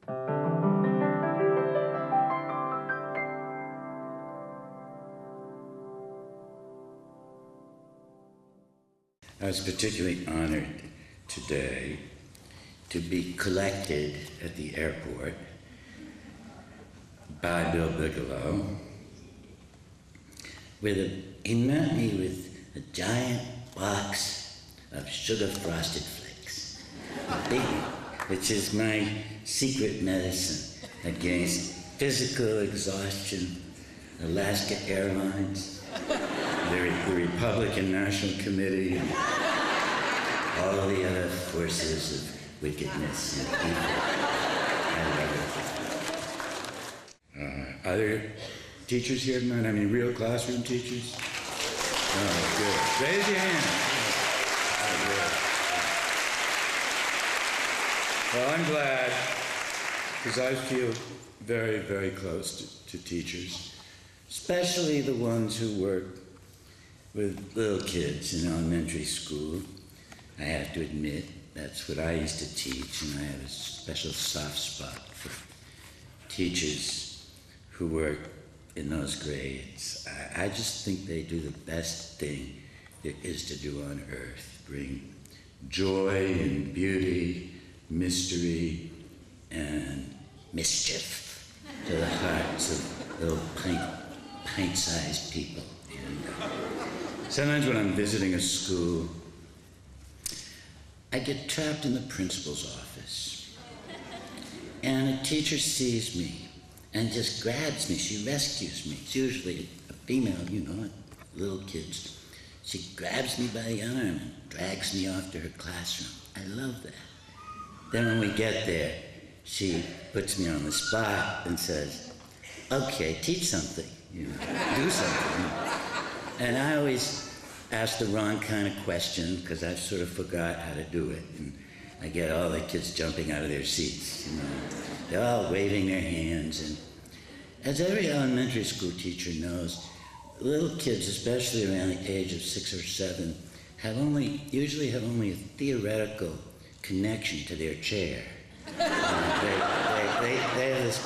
I was particularly honored today to be collected at the airport by Bill Bigelow. He met me with a giant box of sugar frosted flakes, a big one, which is my secret medicine against physical exhaustion. Alaska Airlines, the Republican National Committee, and all the other forces of wickedness and evil. I love it. Are there teachers here tonight? I mean, real classroom teachers? Oh, good. Raise your hand. Oh, good. Well, I'm glad, because I feel very, very close to teachers, especially the ones who work with little kids in elementary school. I have to admit, that's what I used to teach, and I have a special soft spot for teachers who work in those grades. I just think they do the best thing there is to do on earth, bring joy and beauty, mystery, and mischief to the hearts of little pint-sized people. And sometimes when I'm visiting a school, I get trapped in the principal's office, and a teacher sees me and just grabs me. She rescues me. It's usually a female, you know, little kids. She grabs me by the arm and drags me off to her classroom. I love that. Then when we get there, she puts me on the spot and says, okay, teach something, you know, do something. And I always ask the wrong kind of question because I sort of forgot how to do it. And I get all the kids jumping out of their seats, you know. They're all waving their hands. And as every elementary school teacher knows, little kids, especially around the age of 6 or 7, usually have only a theoretical connection to their chair. They have this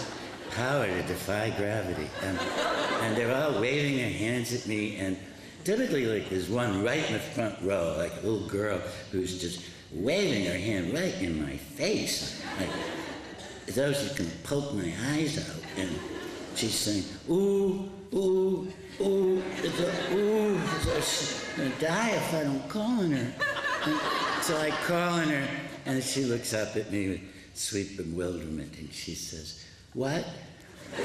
power to defy gravity. And they're all waving their hands at me, and typically, like, there's one right in the front row, like a little girl who's just waving her hand right in my face, like as though she can poke my eyes out. And she's saying, ooh, ooh, ooh, ooh, she's gonna die if I don't call on her. And so I call on her, and she looks up at me with sweet bewilderment, and she says, what? She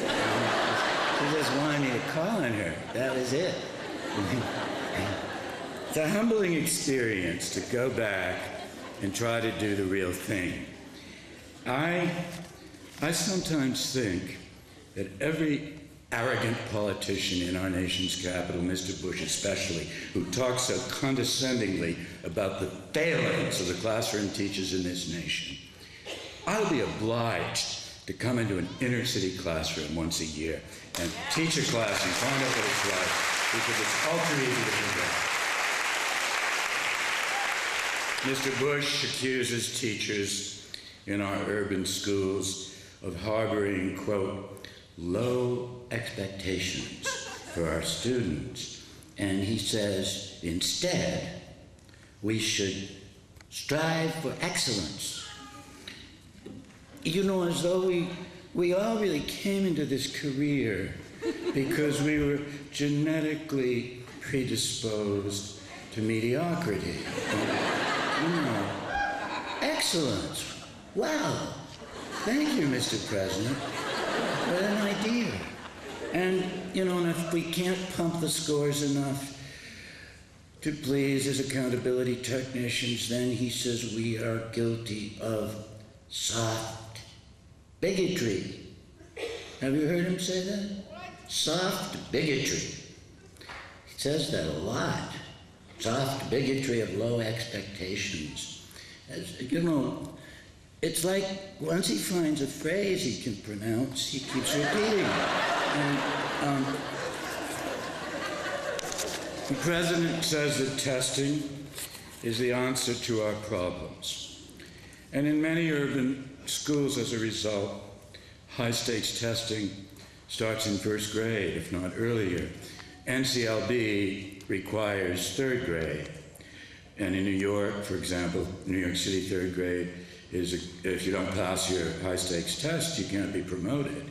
just wanted me to call on her. That was it. It's a humbling experience to go back and try to do the real thing. I sometimes think that every arrogant politician in our nation's capital, Mr. Bush especially, who talks so condescendingly about the failings of the classroom teachers in this nation, I'll be obliged to come into an inner city classroom once a year and teach a class and find out what it's like, because it's ultra easy to forget. Mr. Bush accuses teachers in our urban schools of harboring, quote, low expectations for our students. And he says, instead, we should strive for excellence. You know, as though we all really came into this career because we were genetically predisposed to mediocrity. You know, excellence. Wow. Thank you, Mr. President. What an idea. And, you know, and if we can't pump the scores enough to please his accountability technicians, then he says we are guilty of soft bigotry. Have you heard him say that? Soft bigotry. He says that a lot. Soft bigotry of low expectations. As, you know, it's like once he finds a phrase he can pronounce, he keeps repeating it. And the president says that testing is the answer to our problems. And in many urban schools, as a result, high-stakes testing starts in first grade, if not earlier. NCLB requires third grade. And in New York, for example, New York City third grade is, if you don't pass your high-stakes test, you can't be promoted.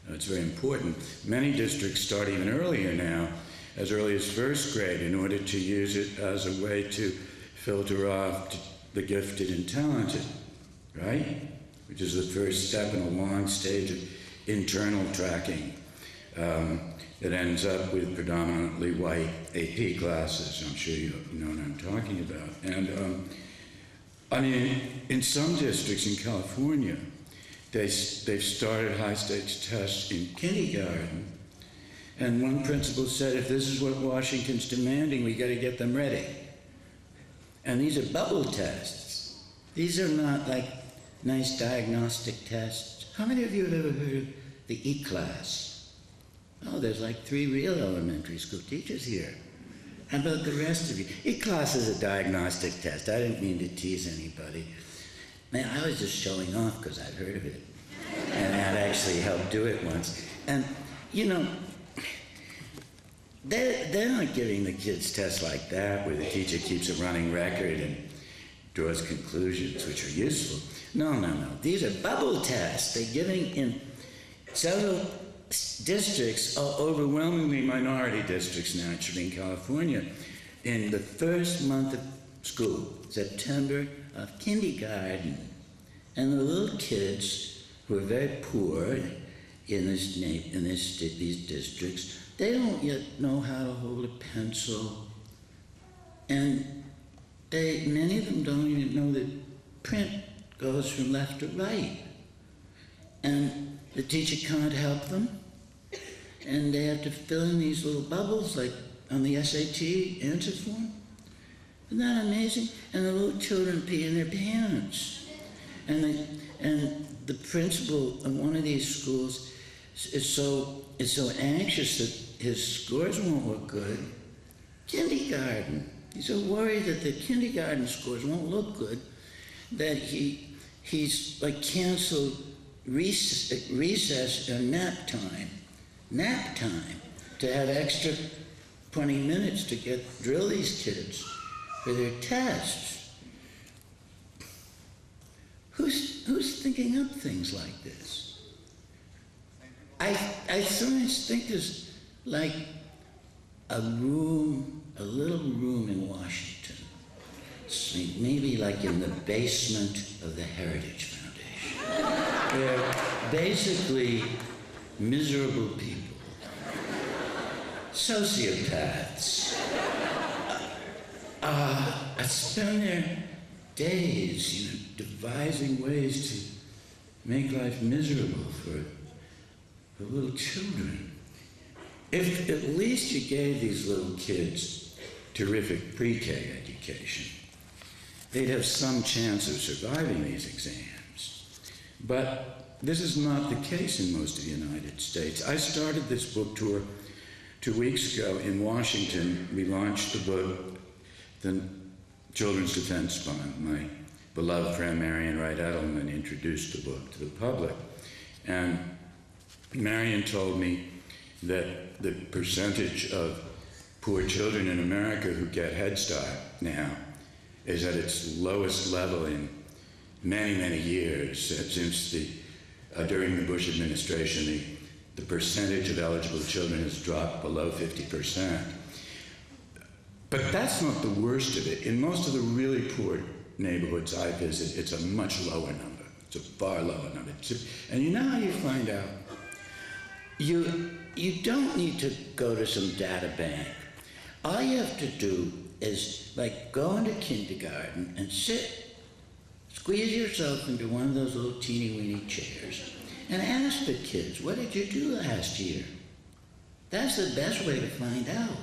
It's very important. Many districts start even earlier now, as early as first grade, in order to use it as a way to filter off the gifted and talented, right? Which is the first step in a long stage of internal tracking that ends up with predominantly white AP classes. I'm sure you know what I'm talking about. And I mean, in some districts in California, they've started high-stakes tests in kindergarten, and one principal said, if this is what Washington's demanding, we got to get them ready. And these are bubble tests. These are not like nice diagnostic tests. How many of you have ever heard of the E-class? Oh, there's like 3 real elementary school teachers here. How about the rest of you? E-class is a diagnostic test. I didn't mean to tease anybody. Man, I was just showing off because I'd heard of it. And I'd actually helped do it once. And, you know, they're not giving the kids tests like that where the teacher keeps a running record and draws conclusions which are useful. No, no, no. These are bubble tests. They're giving in several districts, overwhelmingly minority districts naturally in California, in the first month of school, September of kindergarten. And the little kids who are very poor in these districts, they don't yet know how to hold a pencil. And many of them don't even know that print goes from left to right. And the teacher can't help them. And they have to fill in these little bubbles like on the SAT answer form. Isn't that amazing? And the little children pee in their pants. And the principal of one of these schools is so anxious that his scores won't look good. Kindergarten. He's so worried that the kindergarten scores won't look good that he's like canceled recess and nap time to have extra 20 minutes to drill these kids for their tests. Who's thinking up things like this? I sometimes think there's like a little room in Washington, maybe like in the basement of the Heritage Foundation, where basically miserable people, sociopaths, spend their days, devising ways to make life miserable for little children. If at least you gave these little kids terrific pre-K education, they'd have some chance of surviving these exams. But this is not the case in most of the United States. I started this book tour 2 weeks ago in Washington. We launched the book, The Children's Defense Fund. My beloved friend Marian Wright Edelman introduced the book to the public. And Marian told me that the percentage of poor children in America who get Head Start now is at its lowest level in many, many years. Since during the Bush administration, the percentage of eligible children has dropped below 50%. But that's not the worst of it. In most of the really poor neighborhoods I visit, it's a much lower number. It's a far lower number. And you know how you find out? You don't need to go to some data bank. All you have to do is like go into kindergarten and squeeze yourself into one of those little teeny-weeny chairs and ask the kids, what did you do last year? That's the best way to find out.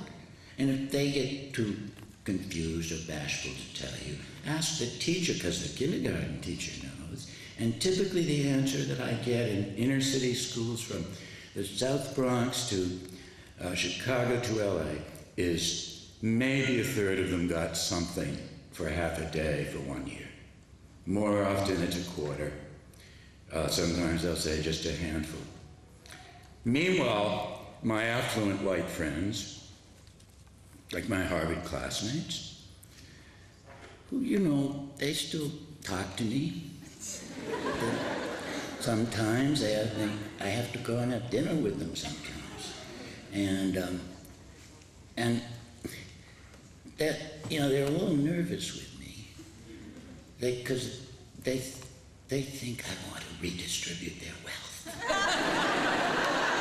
And if they get too confused or bashful to tell you, ask the teacher, because the kindergarten teacher knows. And typically the answer that I get in inner city schools from the South Bronx to Chicago to LA is maybe a third of them got something for half a day for 1 year. More often it's a quarter. Sometimes they'll say just a handful. Meanwhile, my affluent white friends, like my Harvard classmates, who, you know, they still talk to me. Sometimes I have to go and have dinner with them sometimes. And that, you know, they're a little nervous with me because they think I want to redistribute their wealth,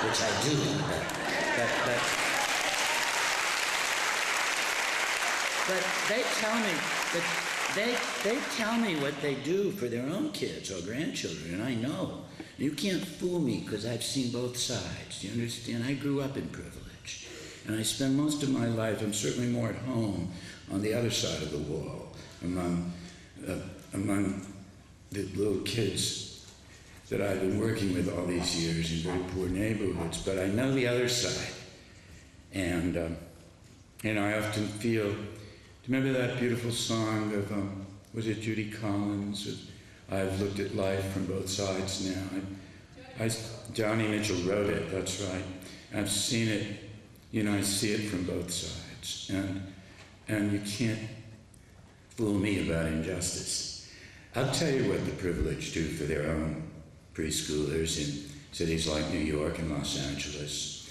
which I do, but they tell me that they tell me what they do for their own kids or grandchildren, and I know. You can't fool me because I've seen both sides. You understand? I grew up in privilege, and I spend most of my life, I'm certainly more at home on the other side of the wall, among the little kids that I've been working with all these years in very poor neighborhoods, but I know the other side. And I often feel, do you remember that beautiful song of, was it Judy Collins? I've looked at life from both sides now. Johnny Mitchell wrote it, that's right. I've seen it, you know, I see it from both sides. And you can't fool me about injustice. I'll tell you what the privileged do for their own preschoolers in cities like New York and Los Angeles.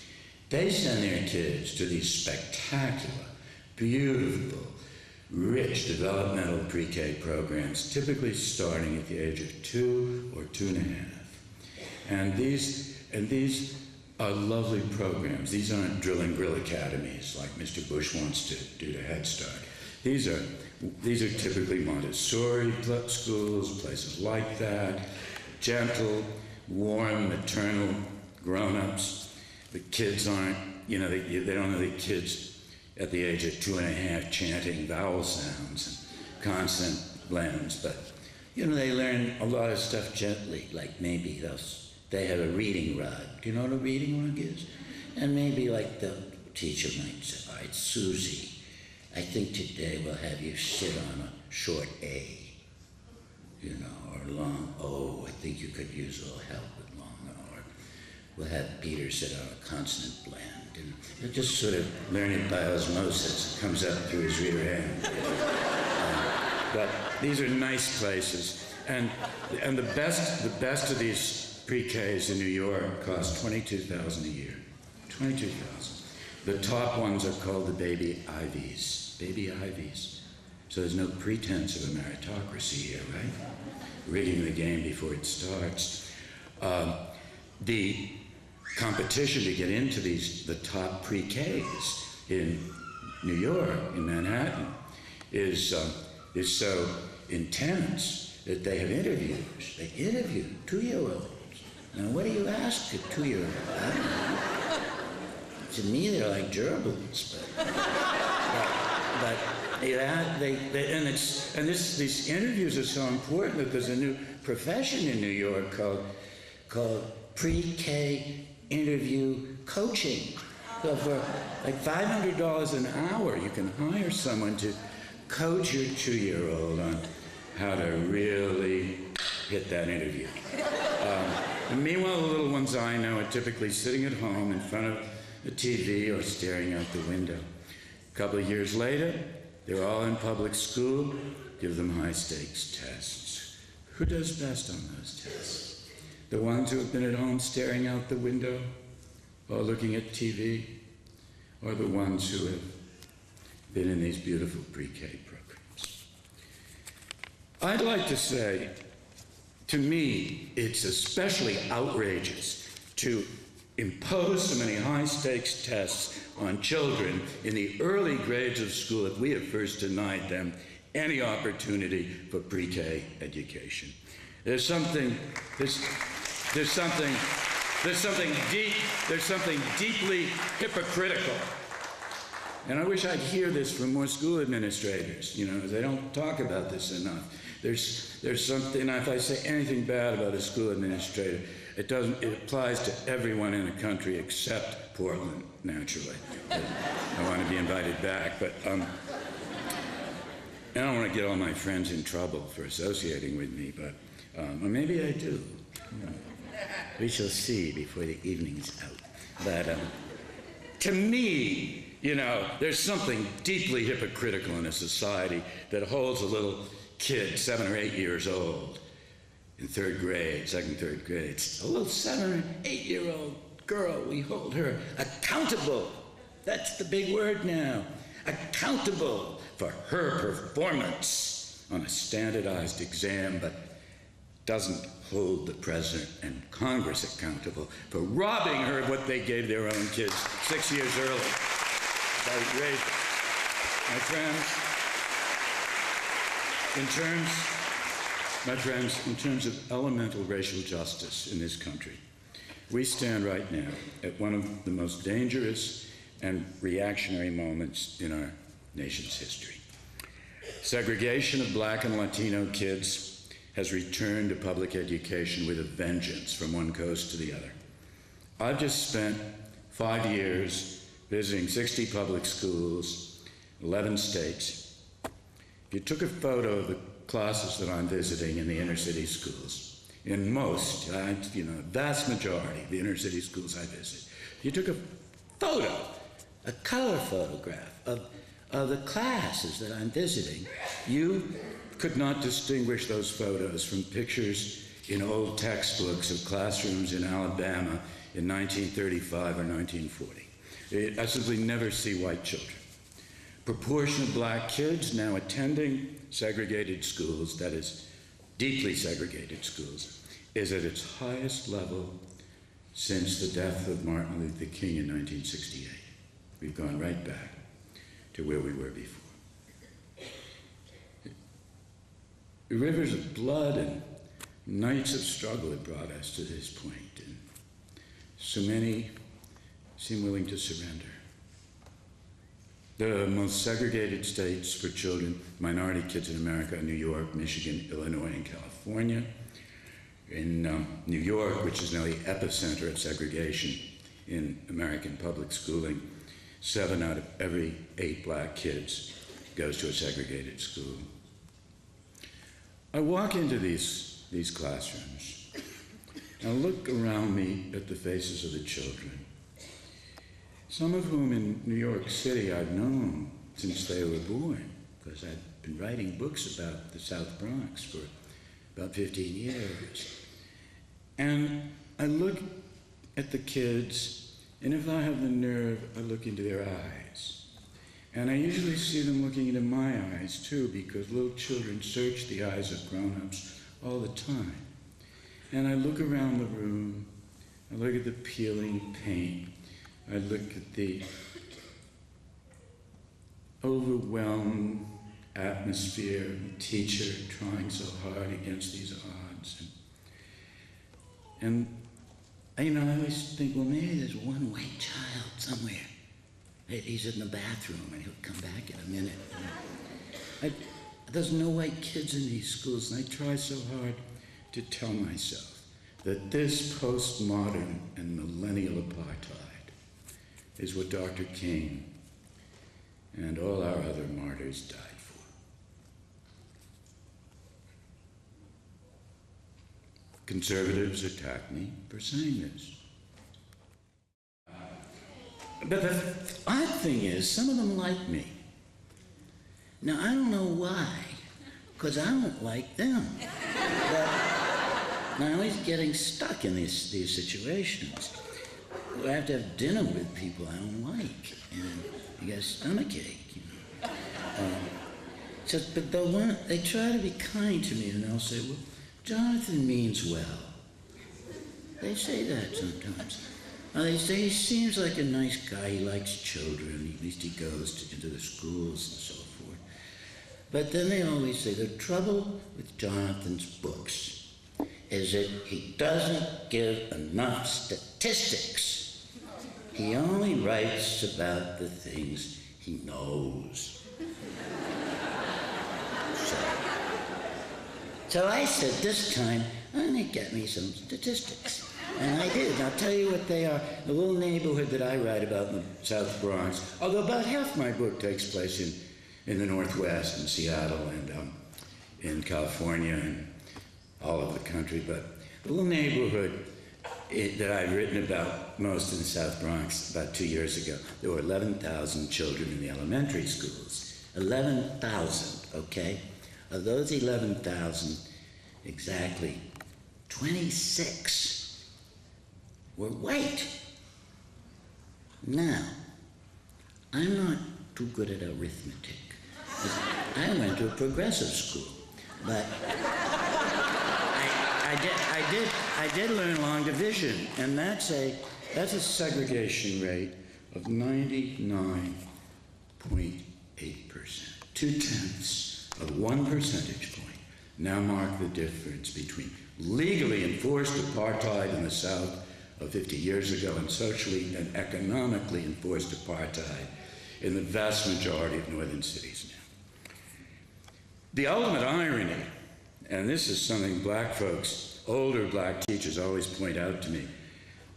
They send their kids to these spectacular, beautiful, rich developmental pre-K programs, typically starting at the age of 2 or 2.5. And these are lovely programs. These aren't drill and grill academies like Mr. Bush wants to do to Head Start. These are typically Montessori schools, places like that, gentle, warm, maternal grown-ups. The kids aren't, you know, they don't have the kids at the age of 2.5 chanting vowel sounds and consonant blends, but, you know, they learn a lot of stuff gently, like maybe they have a reading rug. Do you know what a reading rug is? And maybe like the teacher might say, all right, Susie, I think today we'll have you sit on a short A, you know, or long O. I think you could use a little help with long O. Or we'll have Peter sit on a consonant blend. And you'll just sort of learn it by osmosis. It comes up through his rear end. But these are nice places. And the best of these pre-Ks in New York cost $22,000 a year. $22,000. The top ones are called the baby Ivies. Baby Ivies. So there's no pretense of a meritocracy here, right? Rigging the game before it starts. The competition to get into the top pre-Ks in New York, in Manhattan, is so intense that they have interviews. They interview 2-year-olds. Now, what do you ask a 2-year-old? I don't know. To me, they're like gerbils, but these interviews are so important that there's a new profession in New York called pre-K interview coaching. So for like $500 an hour, you can hire someone to coach your 2-year-old on how to really hit that interview. And meanwhile, the little ones I know are typically sitting at home in front of the TV or staring out the window. A couple of years later, they're all in public school, give them high-stakes tests. Who does best on those tests? The ones who have been at home staring out the window or looking at TV, or the ones who have been in these beautiful pre-K programs? I'd like to say, to me, it's especially outrageous to impose so many high-stakes tests on children in the early grades of school if we have first denied them any opportunity for pre-K education. There's something deeply hypocritical. And I wish I'd hear this from more school administrators, you know, they don't talk about this enough. There's something, if I say anything bad about a school administrator, it applies to everyone in the country except Portland, naturally. I want to be invited back, but I don't want to get all my friends in trouble for associating with me, but or maybe I do. We shall see before the evening's out. But to me, there's something deeply hypocritical in a society that holds a little kid, 7 or 8 years old, in third grade, third grade. A little 7 or 8-year-old girl, we hold her accountable. That's the big word now. Accountable for her performance on a standardized exam, but doesn't hold the president and Congress accountable for robbing her of what they gave their own kids 6 years early. It's outrageous. My friends, in terms of elemental racial justice in this country, we stand right now at one of the most dangerous and reactionary moments in our nation's history. Segregation of Black and Latino kids has returned to public education with a vengeance from one coast to the other. I've just spent 5 years visiting 60 public schools, 11 states. If you took a photo of the classes that I'm visiting in the inner city schools, in most, vast majority of the inner city schools I visit, if you took a photo, a color photograph of the classes that I'm visiting, you could not distinguish those photos from pictures in old textbooks of classrooms in Alabama in 1935 or 1940. I simply never see white children. Proportion of Black kids now attending segregated schools, that is, deeply segregated schools, is at its highest level since the death of Martin Luther King in 1968. We've gone right back to where we were before. The rivers of blood and nights of struggle have brought us to this point, and so many seem willing to surrender. The most segregated states for children, minority kids in America are New York, Michigan, Illinois, and California. In New York, which is now the epicenter of segregation in American public schooling, 7 out of every 8 Black kids goes to a segregated school. I walk into these classrooms and I look around me at the faces of the children, some of whom in New York City I've known since they were born, because I've been writing books about the South Bronx for about 15 years. And I look at the kids, and if I have the nerve, I look into their eyes. And I usually see them looking into my eyes, too, because little children search the eyes of grown-ups all the time. And I look around the room, I look at the peeling paint, I look at the overwhelmed atmosphere, the teacher trying so hard against these odds. And I always think, well, maybe there's one white child somewhere. He's in the bathroom and he'll come back in a minute. There's no white kids in these schools, and I try so hard to tell myself that this postmodern and millennial apartheid is what Dr. King and all our other martyrs died for. Conservatives attack me for saying this. But the odd thing is, some of them like me. Now, I don't know why, because I don't like them. But I'm always getting stuck in these situations. I have to have dinner with people I don't like, and you get a stomachache, But they try to be kind to me, and they'll say, well, Jonathan means well. They say that sometimes. They say he seems like a nice guy, he likes children, at least he goes into the schools and so forth. But then they always say the trouble with Jonathan's books is that he doesn't give enough statistics. He only writes about the things he knows. So I said, this time, I'm going to get me some statistics. And I did. And I'll tell you what they are. The little neighborhood that I write about in the South Bronx, although about half my book takes place in the Northwest, in Seattle, and in California, and all over the country. But the little neighborhood that I've written about most in the South Bronx about 2 years ago, there were 11,000 children in the elementary schools. 11,000, okay? Of those 11,000, exactly 26 were white. Now, I'm not too good at arithmetic. I went to a progressive school, but I did learn long division, and that's a segregation rate of 99.8%. 0.2 of 1 percentage point now mark the difference between legally enforced apartheid in the South of 50 years ago and socially and economically enforced apartheid in the vast majority of northern cities now. The ultimate irony, and this is something black folks, older black teachers always point out to me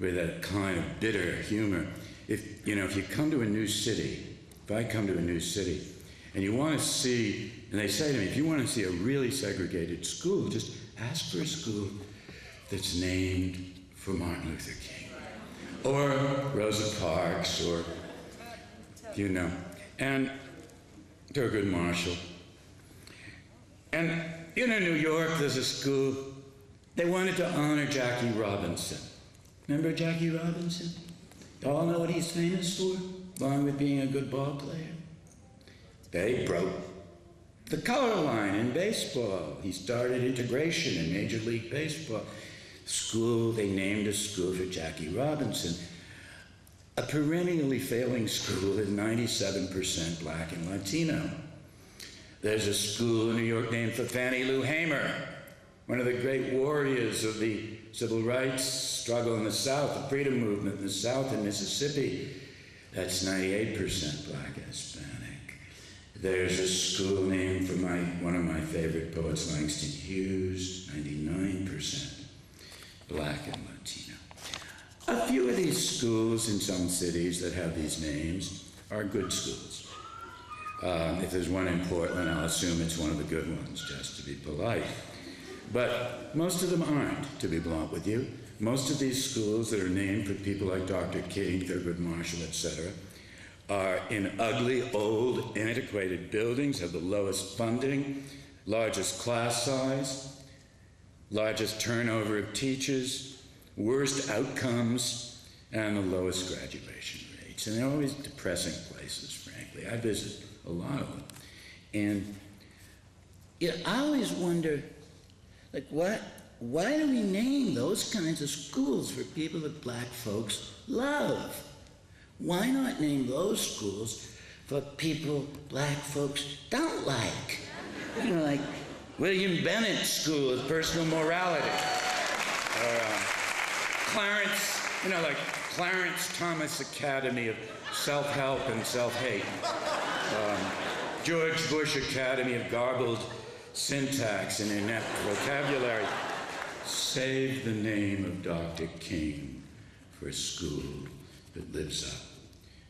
with a kind of bitter humor. If you come to a new city, if I come to a new city, and you want to see, and they say to me, if you want to see a really segregated school, just ask for a school that's named for Martin Luther King, or Rosa Parks, or, and Thurgood Marshall. And New York, there's a school, they wanted to honor Jackie Robinson. Remember Jackie Robinson? You all know what he's famous for, along with being a good ball player? They broke the color line in baseball. He started integration in Major League Baseball. They named a school for Jackie Robinson. A perennially failing school is 97% black and Latino. There's a school in New York named for Fannie Lou Hamer, one of the great warriors of the civil rights struggle in the South, the freedom movement in the South in Mississippi. That's 98% black and Hispanic. There's a school named for one of my favorite poets, Langston Hughes, 99% black and Latino. A few of these schools in some cities that have these names are good schools. If there's one in Portland, I'll assume it's one of the good ones, just to be polite. But most of them aren't, to be blunt with you. Most of these schools that are named for people like Dr. King, Thurgood Marshall, etc., are in ugly, old, antiquated buildings, have the lowest funding, largest class size, largest turnover of teachers, worst outcomes, and the lowest graduation rates. And they're always depressing places, frankly. I visit a lot of them. And I always wonder, why do we name those kinds of schools for people that black folks love? Why not name those schools for people black folks don't like? Like William Bennett School of Personal Morality. Or Clarence Thomas Academy of Self-Help and Self-Hate. George Bush Academy of Garbled Syntax and Inept Vocabulary. Save the name of Dr. King for a school that lives up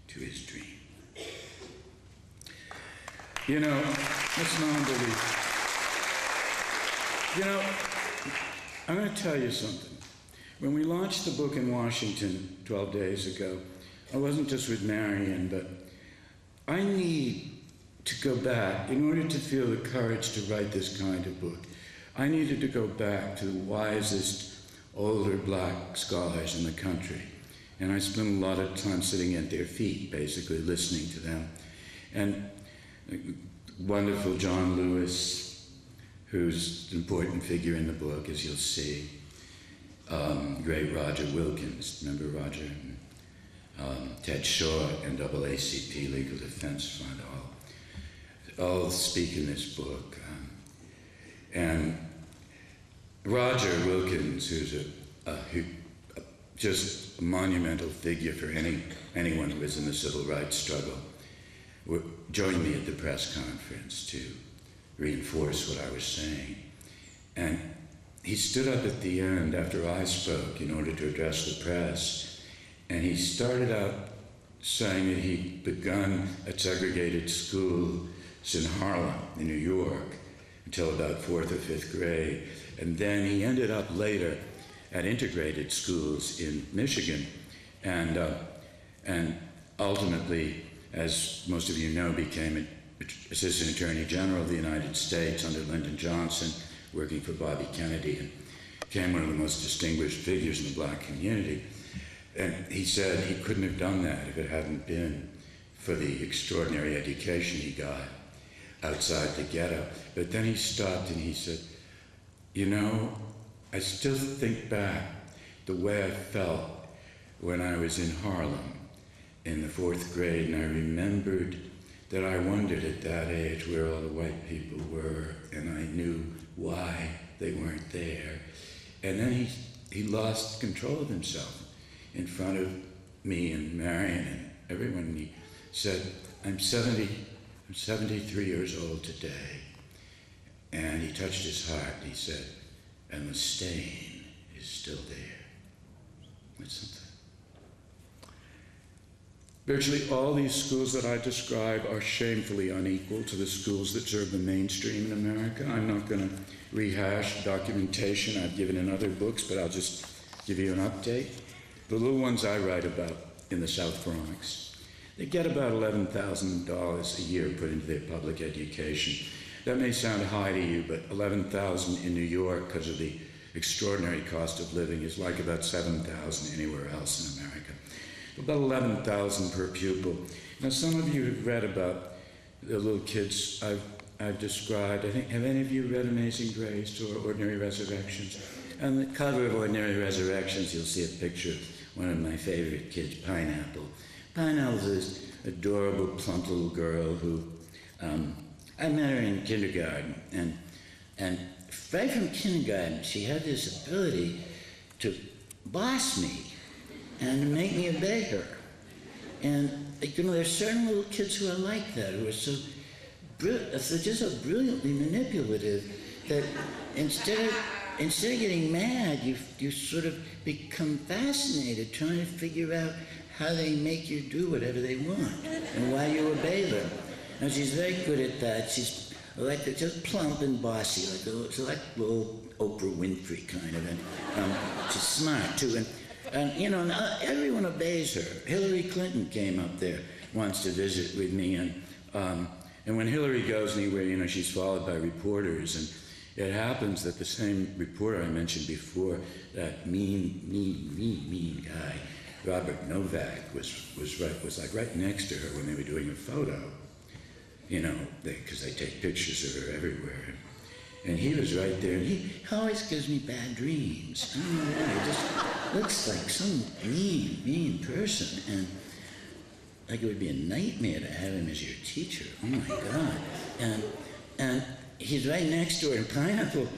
to his dream. That's non-belief. I'm going to tell you something. When we launched the book in Washington 12 days ago, I wasn't just with Marion, but I need to go back in order to feel the courage to write this kind of book. I needed to go back to the wisest older black scholars in the country. And I spent a lot of time sitting at their feet, basically listening to them. And wonderful John Lewis, who's an important figure in the book, as you'll see. Great Roger Wilkins, remember Roger? Ted Shore, NAACP Legal Defense Fund, all speak in this book. And Roger Wilkins, who's just a monumental figure for anyone who was in the civil rights struggle, joined me at the press conference to reinforce what I was saying. And he stood up at the end after I spoke in order to address the press, and he started out saying that he'd begun a segregated school in Harlem, in New York, until about 4th or 5th grade. And then he ended up later at integrated schools in Michigan, and ultimately, as most of you know, became an Assistant Attorney General of the United States under Lyndon Johnson, working for Bobby Kennedy, and became one of the most distinguished figures in the black community. And he said he couldn't have done that if it hadn't been for the extraordinary education he got outside the ghetto. But then he stopped and he said, you know, I still think back the way I felt when I was in Harlem in the 4th grade, and I remembered that I wondered at that age where all the white people were, and I knew why they weren't there. And then he lost control of himself in front of me and Marion and everyone. And he said, I'm 73 years old today. And he touched his heart and he said, and the stain is still there. That's something. Virtually all these schools that I describe are shamefully unequal to the schools that serve the mainstream in America. I'm not going to rehash documentation I've given in other books, but I'll just give you an update. The little ones I write about in the South Bronx, they get about $11,000 a year put into their public education. That may sound high to you, but $11,000 in New York, because of the extraordinary cost of living, is like about $7,000 anywhere else in America. About $11,000 per pupil. Now, some of you have read about the little kids I've described. I think, have any of you read Amazing Grace or Ordinary Resurrections? On the cover of Ordinary Resurrections, you'll see a picture of one of my favorite kids, Pineapple. Pineapple is this adorable, plump little girl who, I met her in kindergarten, and right from kindergarten, she had this ability to boss me and to make me obey her. And, you know, there's certain little kids who are like that, who are so just so brilliantly manipulative that instead of getting mad, you sort of become fascinated trying to figure out how they make you do whatever they want and why you obey them. And she's very good at that. She's like just plump and bossy, she's like little Oprah Winfrey kind of, and she's smart too. And you know, everyone obeys her. Hillary Clinton came up there once to visit with me, and when Hillary goes anywhere, you know, she's followed by reporters, and it happens that the same reporter I mentioned before, that mean guy, Robert Novak, was like right next to her when they were doing a photo, you know, because they take pictures of her everywhere. And he was right there, and he always gives me bad dreams. I don't know why, he just looks like some mean person, and like it would be a nightmare to have him as your teacher. Oh my God. And he's right next to her, and Pineapple,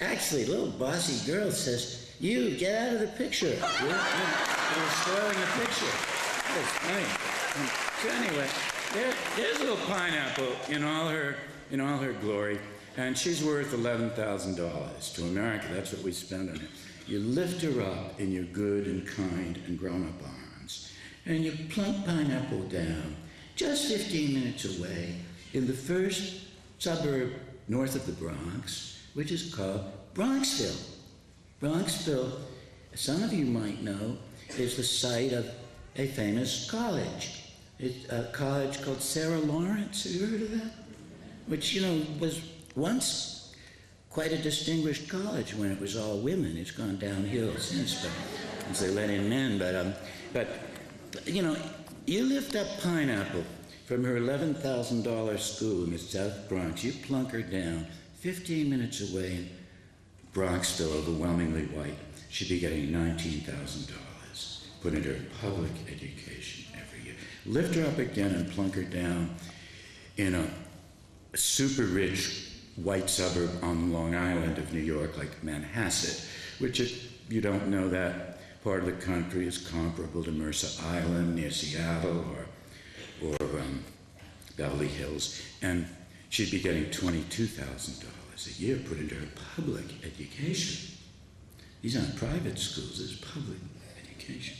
actually, a little bossy girl says, you, get out of the picture. You're spoiling the picture. That's funny. So anyway, there's little Pineapple in all her glory. And she's worth $11,000 to America. That's what we spend on her. You lift her up in your good and kind and grown-up arms, and you plunk Pineapple down just 15 minutes away in the first suburb north of the Bronx, which is called Bronxville. Bronxville, some of you might know, is the site of a famous college. It's a college called Sarah Lawrence. Have you heard of that? Which, you know, was once quite a distinguished college when it was all women. It's gone downhill since, but as they let in men. But you know, you lift up Pineapple from her $11,000 school in the South Bronx. You plunk her down 15 minutes away in Bronxville, overwhelmingly white. She'd be getting $19,000 put into her public education every year. Lift her up again and plunk her down in a super rich white suburb on Long Island of New York, like Manhasset, which, if you don't know that part of the country, is comparable to Mercer Island near Seattle or Beverly Hills. And she'd be getting $22,000 a year put into her public education. These aren't private schools, this is public education.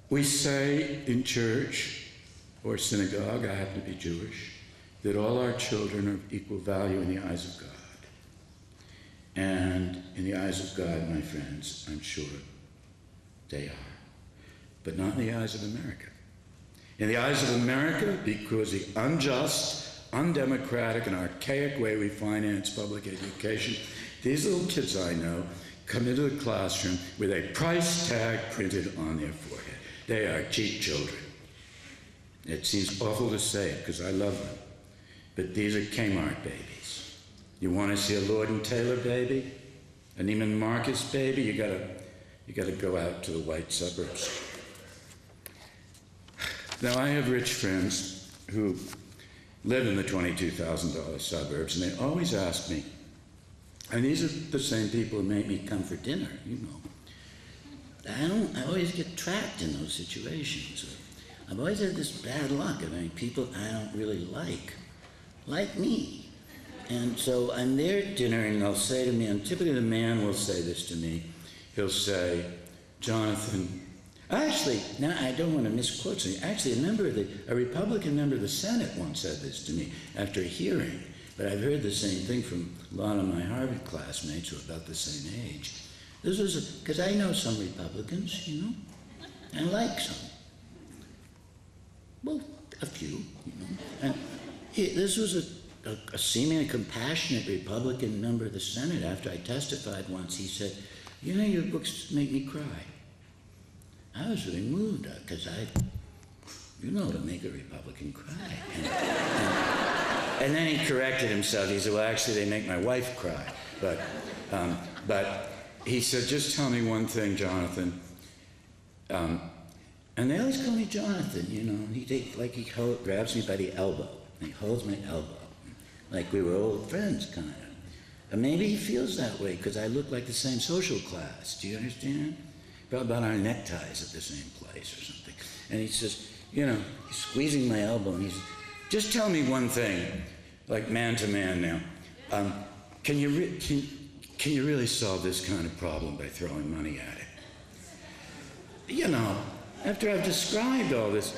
We say in church or synagogue, I happen to be Jewish, that all our children are of equal value in the eyes of God. And in the eyes of God, my friends, I'm sure they are. But not in the eyes of America. In the eyes of America, because the unjust, undemocratic, and archaic way we finance public education, these little kids I know come into the classroom with a price tag printed on their forehead. They are cheap children. It seems awful to say it because I love them. But these are Kmart babies. You want to see a Lord and Taylor baby? A Neiman Marcus baby? You gotta go out to the white suburbs. Now, I have rich friends who live in the $22,000 suburbs, and they always ask me, and these are the same people who make me come for dinner, you know. I always get trapped in those situations. I've always had this bad luck of having people I don't really like me. And so I'm there at dinner, and they'll say to me, and typically the man will say this to me, he'll say, Jonathan, actually, now I don't want to misquote something. Actually, a Republican member of the Senate once said this to me after a hearing, but I've heard the same thing from a lot of my Harvard classmates who are about the same age. This was, because I know some Republicans, you know, and like some. Well, a few, you know. And this was a seemingly compassionate Republican member of the Senate. After I testified once, he said, you know, your books make me cry. I was really moved because you know, to make a Republican cry. And then he corrected himself. He said, well, actually, they make my wife cry. But he said, just tell me one thing, Jonathan. And they always call me Jonathan, you know. He grabs me by the elbow. And he holds my elbow. Like we were old friends, kind of. And maybe he feels that way because I look like the same social class. Do you understand? About our neckties at the same place or something. And he says, you know, he's squeezing my elbow and he says, just tell me one thing, like man to man now. Can you really solve this kind of problem by throwing money at it? You know, after I've described all this,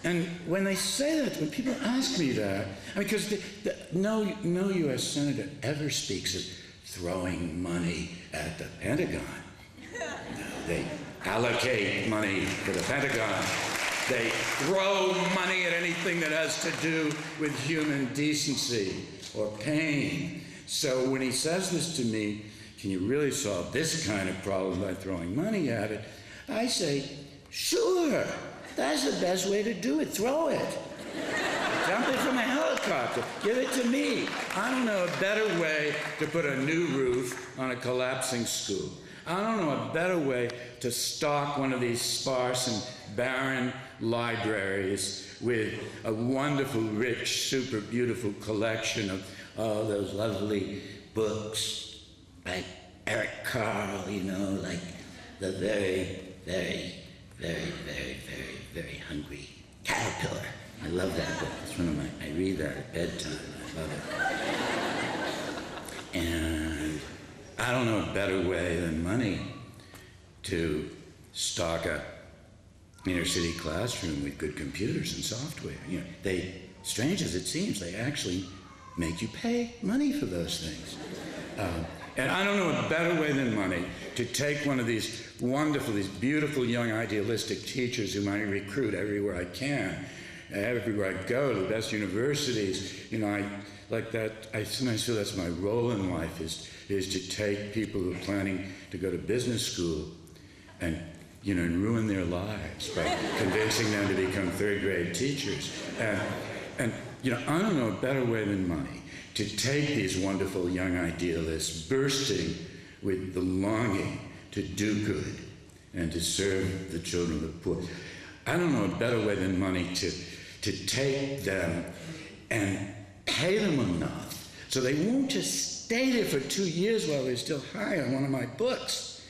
and when they say that, when people ask me that, I mean, because no U.S. Senator ever speaks of throwing money at the Pentagon. No, they allocate money to the Pentagon. They throw money at anything that has to do with human decency or pain. So when he says this to me, can you really solve this kind of problem by throwing money at it? I say, sure, that's the best way to do it. Throw it. Jump it from a helicopter. Give it to me. I don't know a better way to put a new roof on a collapsing school. I don't know a better way to stock one of these sparse and barren libraries with a wonderful, rich, super beautiful collection of all those lovely books by Eric Carle, you know, like the very, very, very, very, very, very hungry caterpillar. I love that book. It's one of my, I read that at bedtime. I love it. And I don't know a better way than money to stock a inner city classroom with good computers and software. You know, strange as it seems, they actually make you pay money for those things. And I don't know a better way than money to take one of these wonderful, these beautiful young idealistic teachers whom I recruit everywhere I can, everywhere I go, to the best universities. You know, I sometimes feel that's my role in life is to take people who are planning to go to business school and, you know, and ruin their lives by convincing them to become third-grade teachers. And you know, I don't know a better way than money to take these wonderful young idealists bursting with the longing to do good and to serve the children of the poor. I don't know a better way than money to take them and pay them enough so they won't just stay there for 2 years while they're still high on one of my books,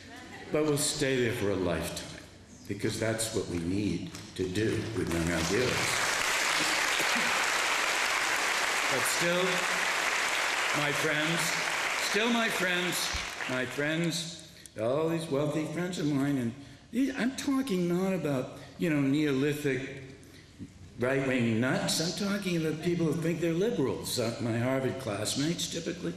but will stay there for a lifetime, because that's what we need to do with young idealists. But still, my friends, all these wealthy friends of mine, and I'm talking not about, you know, Neolithic right-wing nuts. I'm talking about people who think they're liberals, my Harvard classmates typically.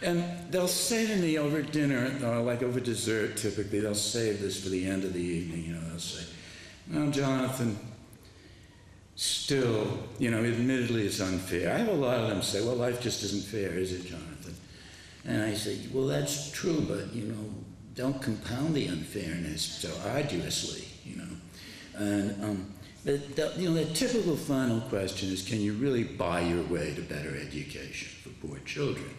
And they'll say to me over dinner, or like over dessert typically, they'll save this for the end of the evening, you know, they'll say, well, Jonathan, still, you know, admittedly it's unfair. I have a lot of them say, well, life just isn't fair, is it, Jonathan? And I say, well, that's true, but, you know, don't compound the unfairness so arduously, you know. And, but you know, the typical final question is, can you really buy your way to better education for poor children?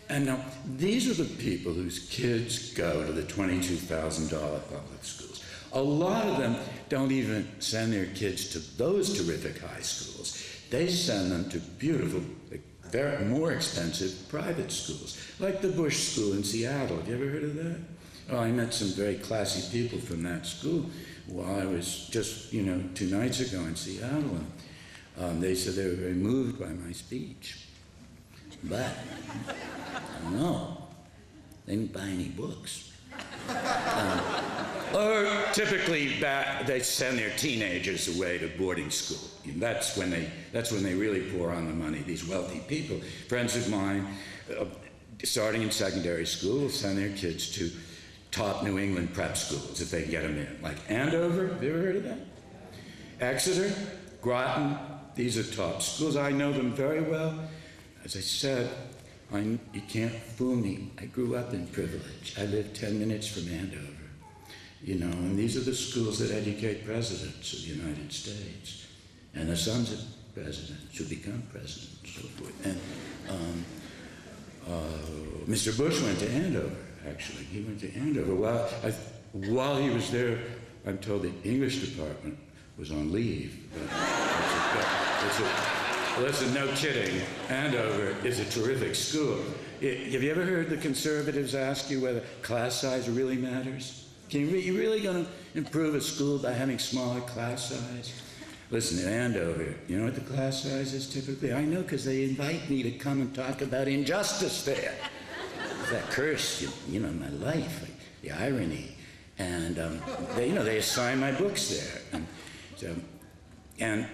And now, these are the people whose kids go to the $22,000 public schools. A lot of them don't even send their kids to those terrific high schools. They send them to beautiful, very more expensive private schools, like the Bush School in Seattle. Have you ever heard of that? Oh, I met some very classy people from that school while I was just, you know, 2 nights ago in Seattle. And they said they were very moved by my speech. But, I don't know, they didn't buy any books. Or typically they send their teenagers away to boarding school. That's when they really pour on the money, these wealthy people. Friends of mine, starting in secondary school, will send their kids to top New England prep schools if they can get them in. Like Andover, have you ever heard of that? Exeter, Groton, these are top schools. I know them very well. As I said, you can't fool me. I grew up in privilege. I lived 10 minutes from Andover. You know, and these are the schools that educate presidents of the United States and the sons of presidents who become presidents and so forth. And Mr. Bush went to Andover, actually. He went to Andover. While he was there, I'm told the English department was on leave. Listen, no kidding. Andover is a terrific school. Have you ever heard the conservatives ask you whether class size really matters? You really going to improve a school by having smaller class size? Listen, in Andover, you know what the class size is typically? I know because they invite me to come and talk about injustice there. That curse, you know, my life, the irony. And they assign my books there. And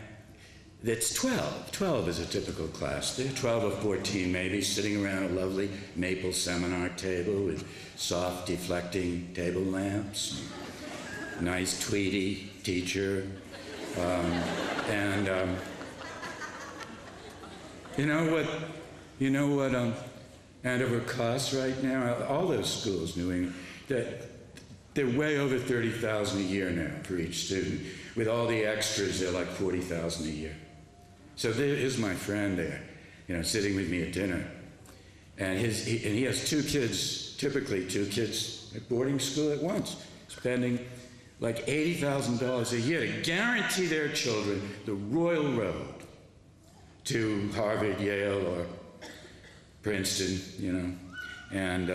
it's 12. 12 is a typical class. They're 12 or 14 maybe, sitting around a lovely maple seminar table with soft deflecting table lamps, nice tweedy teacher, you know what Andover costs right now? All those schools, New England, they're way over $30,000 a year now for each student. With all the extras, they're like $40,000 a year. So here's my friend there, you know, sitting with me at dinner, and he has 2 kids, typically 2 kids at boarding school at once, spending like $80,000 a year to guarantee their children the royal road to Harvard, Yale, or Princeton, you know, and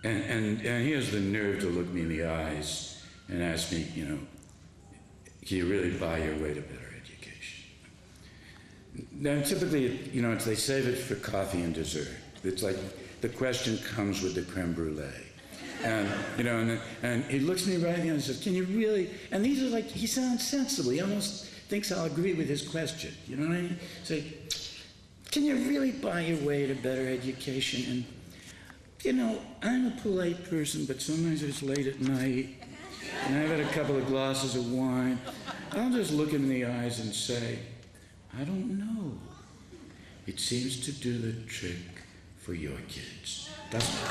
he has the nerve to look me in the eyes and ask me, you know, can you really buy your way to better education? Now, typically, you know, they save it for coffee and dessert. It's like the question comes with the creme brulee. And, you know, and he looks me right in the eye and says, can you really, and these are like, he sounds sensible. He almost thinks I'll agree with his question. You know what I mean? Say, can you really buy your way to better education? And, you know, I'm a polite person, but sometimes it's late at night, and I've had a couple of glasses of wine. I'll just look him in the eyes and say, I don't know. It seems to do the trick for your kids, doesn't it?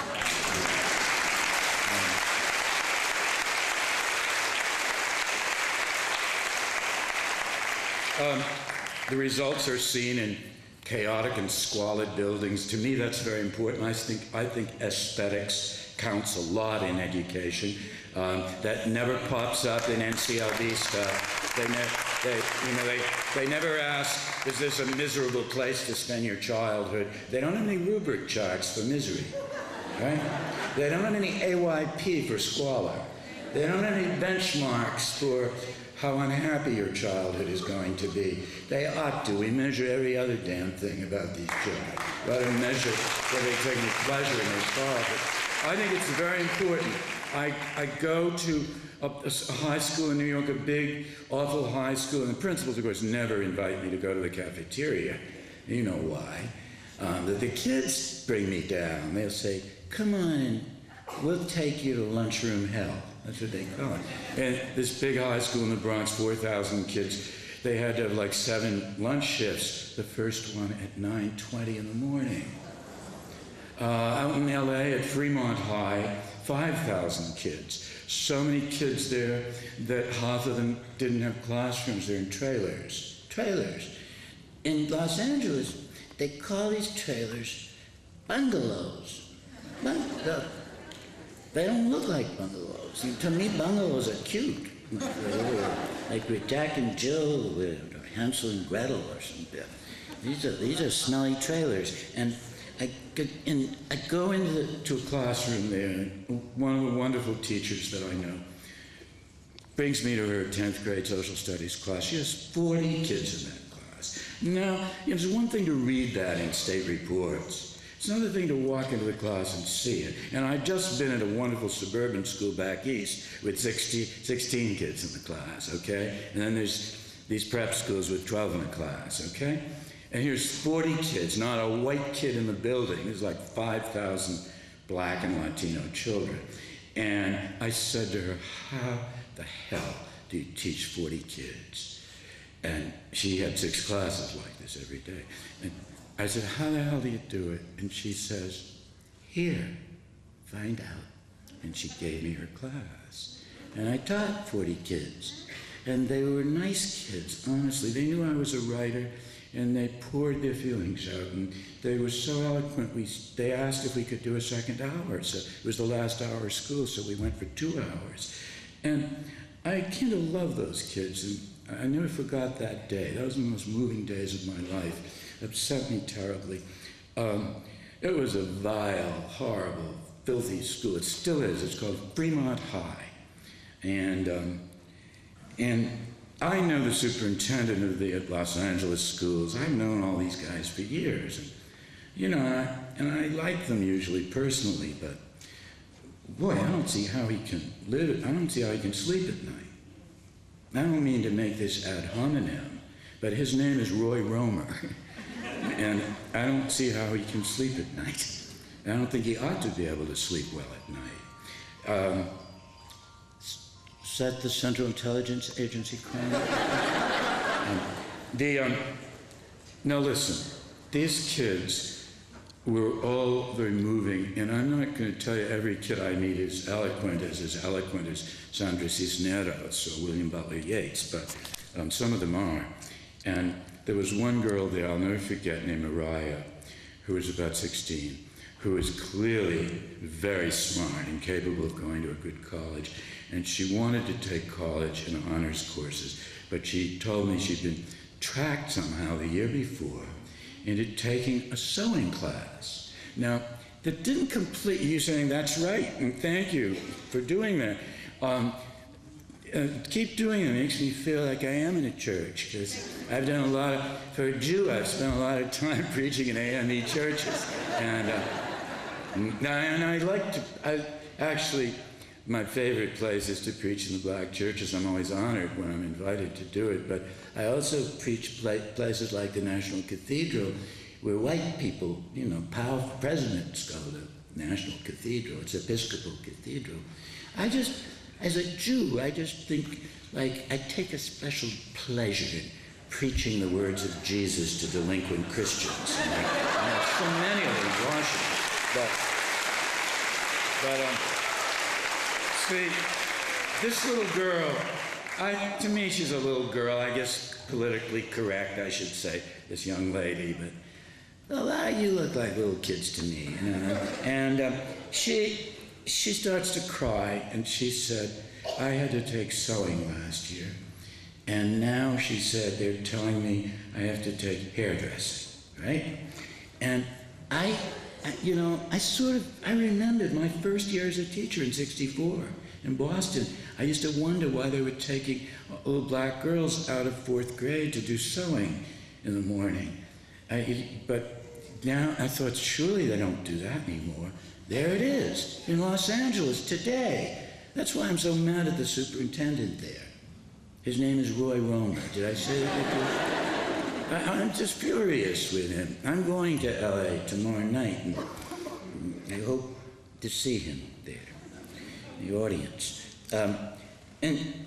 The results are seen in chaotic and squalid buildings. To me, that's very important. I think aesthetics counts a lot in education. That never pops up in NCLB stuff. They never ask, is this a miserable place to spend your childhood? They don't have any rubric charts for misery, right? They don't have any AYP for squalor. They don't have any benchmarks for how unhappy your childhood is going to be. They ought to. We measure every other damn thing about these children. We ought to measure whether they take any pleasure in their childhood. I think it's very important. I go to a high school in New York, a big, awful high school, and the principals, of course, never invite me to go to the cafeteria. You know why. The kids bring me down. They'll say, come on, and we'll take you to lunchroom hell. That's what they call it. And this big high school in the Bronx, 4,000 kids, they had to have like 7 lunch shifts. The first one at 9:20 in the morning. Out in LA at Fremont High, 5,000 kids. So many kids there that half of them didn't have classrooms. They're in trailers. Trailers. In Los Angeles, they call these trailers bungalows. They don't look like bungalows. To me, bungalows are cute. Like with Jack and Jill or Hansel and Gretel or something. These are smelly trailers. And I go into a classroom there, and one of the wonderful teachers that I know brings me to her 10th grade social studies class. She has 40 kids in that class. Now, it's one thing to read that in state reports. It's another thing to walk into the class and see it. And I'd just been at a wonderful suburban school back east with 16 kids in the class, okay? And then there's these prep schools with 12 in the class, okay? And here's 40 kids, not a white kid in the building. There's like 5,000 black and Latino children. And I said to her, how the hell do you teach 40 kids? And she had 6 classes like this every day. And I said, how the hell do you do it? And she says, here, find out. And she gave me her class. And I taught 40 kids. And they were nice kids, honestly. They knew I was a writer. And they poured their feelings out, and they were so eloquent. They asked if we could do a second hour. So it was the last hour of school, so we went for 2 hours. And I kind of love those kids, and I never forgot that day. That was one of the most moving days of my life. It upset me terribly. It was a vile, horrible, filthy school. It still is. It's called Fremont High. And I know the superintendent of the Los Angeles schools. I've known all these guys for years. And, you know, and I like them usually personally, but boy, I don't see how he can live. I don't see how he can sleep at night. I don't mean to make this ad hominem, but his name is Roy Romer. And I don't see how he can sleep at night. I don't think he ought to be able to sleep well at night. Is that the Central Intelligence Agency crime? Now listen, these kids were all very moving, and I'm not going to tell you every kid I meet is as eloquent as Sandra Cisneros or William Butler Yeats, but some of them are. And there was one girl there, I'll never forget, named Mariah, who was about 16, who was clearly very smart and capable of going to a good college. And she wanted to take college and honors courses, but she told me she'd been tracked somehow the year before into taking a sewing class. Now, that didn't completely, you saying, that's right, and thank you for doing that. Keep doing it. It makes me feel like I am in a church, because I've done a lot of, for a Jew, I've spent a lot of time preaching in AME churches. And I like to, actually, my favorite place is to preach in the black churches. I'm always honored when I'm invited to do it, but I also preach places like the National Cathedral, where white people, you know, powerful presidents go to the National Cathedral. It's Episcopal Cathedral. As a Jew, I just think, like, I take a special pleasure in preaching the words of Jesus to delinquent Christians. And I have so many of them in Washington. See, this little girl, to me she's a little girl, I guess politically correct, I should say, this young lady, but a lot of you look like little kids to me, you know? And she starts to cry, and she said, I had to take sewing last year, and now she said they're telling me I have to take hairdressing, right? And I remembered my first year as a teacher in '64 in Boston. I used to wonder why they were taking little black girls out of 4th grade to do sewing in the morning. But Now, I thought, surely they don't do that anymore. There it is, in Los Angeles today. That's why I'm so mad at the superintendent there. His name is Roy Roma. Did I say that? I'm just furious with him. I'm going to LA tomorrow night, and I hope to see him there, the audience. And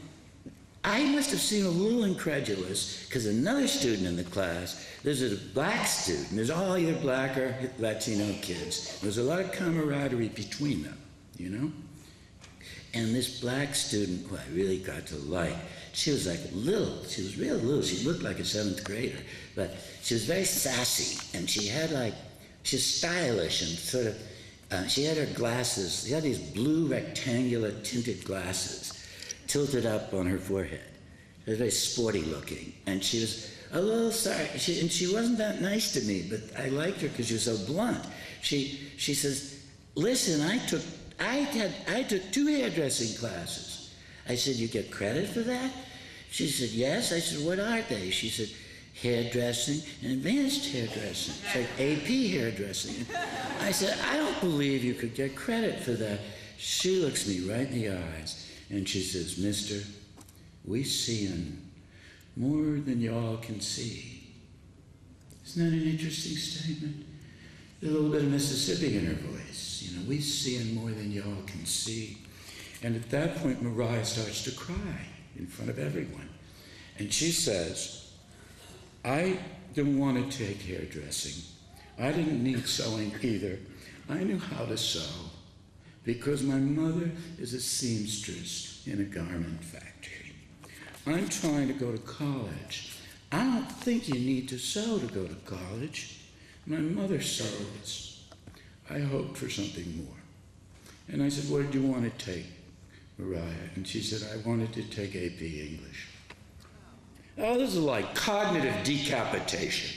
I must have seemed a little incredulous, because another student in the class, there's a black student, there's all either black or Latino kids. There's a lot of camaraderie between them, you know? And this black student, who I really got to like, she was like little, she was real little, she looked like a 7th grader, but she was very sassy, and she had like, she's stylish and sort of, she had her glasses, she had these blue rectangular tinted glasses tilted up on her forehead. She was very sporty looking, and she was a little sorry, and she wasn't that nice to me, but I liked her because she was so blunt. She says, listen, I took 2 hairdressing classes. I said, you get credit for that? She said, yes. I said, what are they? She said, hairdressing and advanced hairdressing. It's like AP hairdressing. I said, I don't believe you could get credit for that. She looks me right in the eyes and she says, mister, we seein' more than y'all can see. Isn't that an interesting statement? There's a little bit of Mississippi in her voice. You know, we seein' more than y'all can see. And at that point, Mariah starts to cry in front of everyone. And she says, I didn't want to take hairdressing. I didn't need sewing either. I knew how to sew because my mother is a seamstress in a garment factory. I'm trying to go to college. I don't think you need to sew to go to college. My mother sews. I hoped for something more. And I said, what did you want to take, Mariah? And she said, I wanted to take AP English. Oh, this is like cognitive decapitation.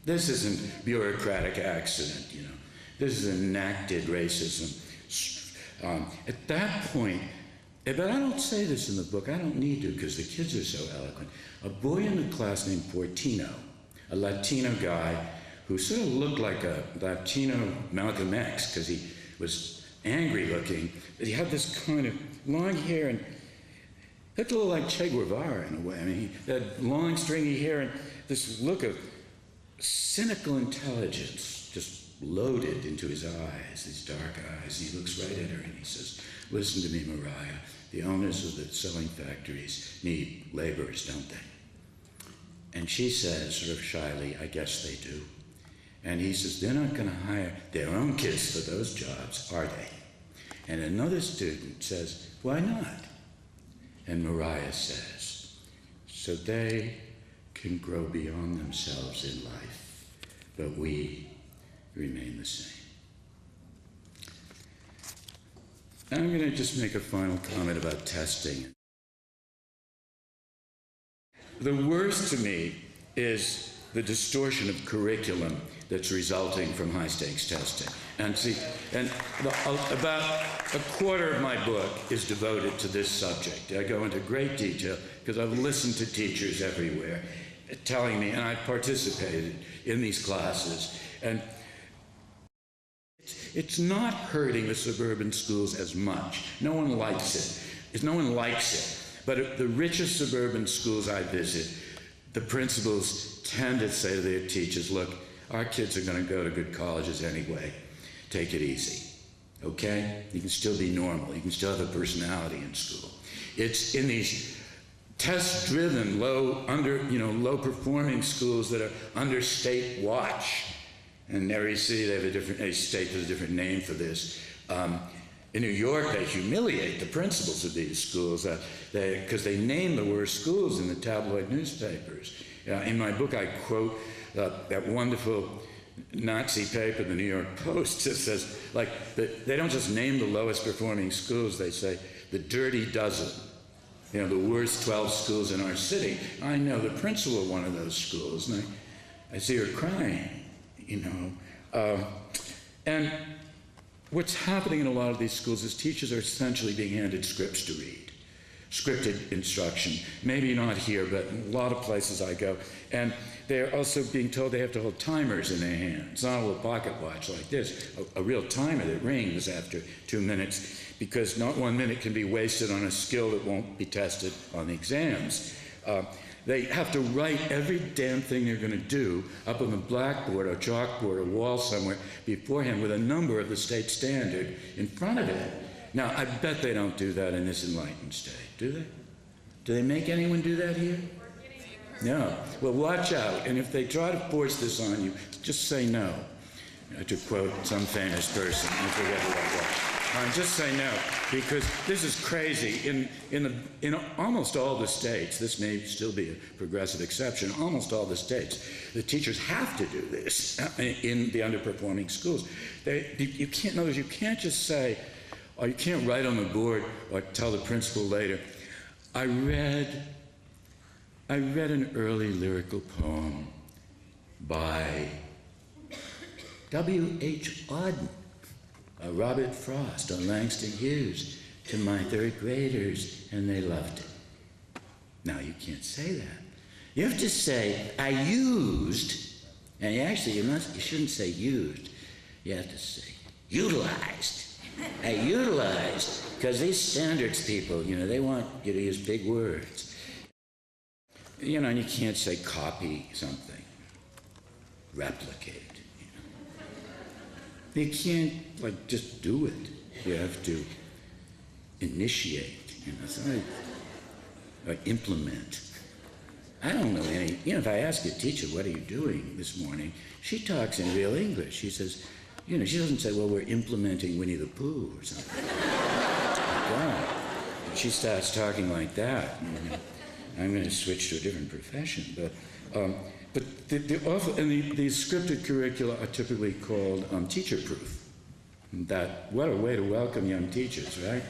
This isn't bureaucratic accident, you know. This is enacted racism. At that point, but I don't say this in the book, I don't need to because the kids are so eloquent. A boy in the class named Portino, a Latino guy who sort of looked like a Latino Malcolm X because he was angry looking, but he had this kind of long hair and looked a little like Che Guevara in a way. I mean, he had long stringy hair and this look of cynical intelligence just loaded into his eyes, these dark eyes. He looks right at her and he says, listen to me, Mariah, the owners of the sewing factories need laborers, don't they? And she says, sort of shyly, I guess they do. And he says, they're not going to hire their own kids for those jobs, are they? And another student says, why not? And Mariah says, so they can grow beyond themselves in life, but we remain the same. I'm going to just make a final comment about testing. The worst to me is the distortion of curriculum that's resulting from high-stakes testing. And see, about a quarter of my book is devoted to this subject. I go into great detail because I've listened to teachers everywhere telling me, and I've participated in these classes, and it's not hurting the suburban schools as much. No one likes it. No one likes it. But at the richest suburban schools I visit, the principals tend to say to their teachers, look, our kids are going to go to good colleges anyway. Take it easy, okay? You can still be normal. You can still have a personality in school. It's in these test-driven, low-performing schools that are under state watch. And every city, every state has a different name for this. In New York, they humiliate the principals of these schools because they name the worst schools in the tabloid newspapers. In my book, I quote that wonderful Nazi paper, the New York Post, that says, they don't just name the lowest performing schools, they say the dirty dozen, the worst 12 schools in our city. I know the principal of one of those schools, and I see her crying, and what's happening in a lot of these schools is teachers are essentially being handed scripts to read. scripted instruction. Maybe not here, but in a lot of places I go. And they're also being told they have to hold timers in their hands, not a little pocket watch like this, a real timer that rings after 2 minutes, because not 1 minute can be wasted on a skill that won't be tested on the exams. They have to write every damn thing they're going to do up on the blackboard or chalkboard or wall somewhere beforehand with a number of the state standard in front of it. Now, I bet they don't do that in this enlightened state, do they? Do they make anyone do that here? No. Well, watch out. And if they try to force this on you, just say no. To quote some famous person, I forget who that was. Just say no, because this is crazy. In almost all the states, this may still be a progressive exception, almost all the states, the teachers have to do this in the underperforming schools. You can't, in other words, you can't just say, or you can't write on the board or tell the principal later, I read an early lyrical poem by W.H. Auden, Robert Frost, or Langston Hughes to my third graders, and they loved it. Now, you can't say that. You have to say, I used, and actually you shouldn't say used, you have to say utilized. I utilized, because these standards people, they want you to use big words. And you can't say copy something, replicate. You can't, just do it. You have to initiate, or implement. I don't know any, if I ask a teacher, what are you doing this morning? She talks in real English. She says, she doesn't say, well, we're implementing Winnie the Pooh or something. God. She starts talking like that. I'm going to switch to a different profession. But these scripted curricula are typically called teacher-proof. What a way to welcome young teachers, right?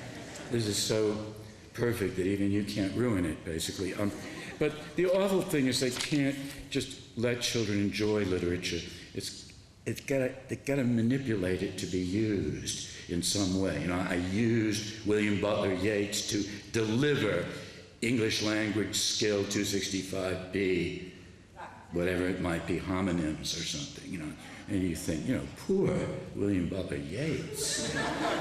This is so perfect that even you can't ruin it, basically. But the awful thing is they can't just let children enjoy literature. They've got to manipulate it to be used in some way. I used William Butler Yeats to deliver English language skill 265B, whatever it might be, homonyms or something, And you think, poor William Butler Yeats.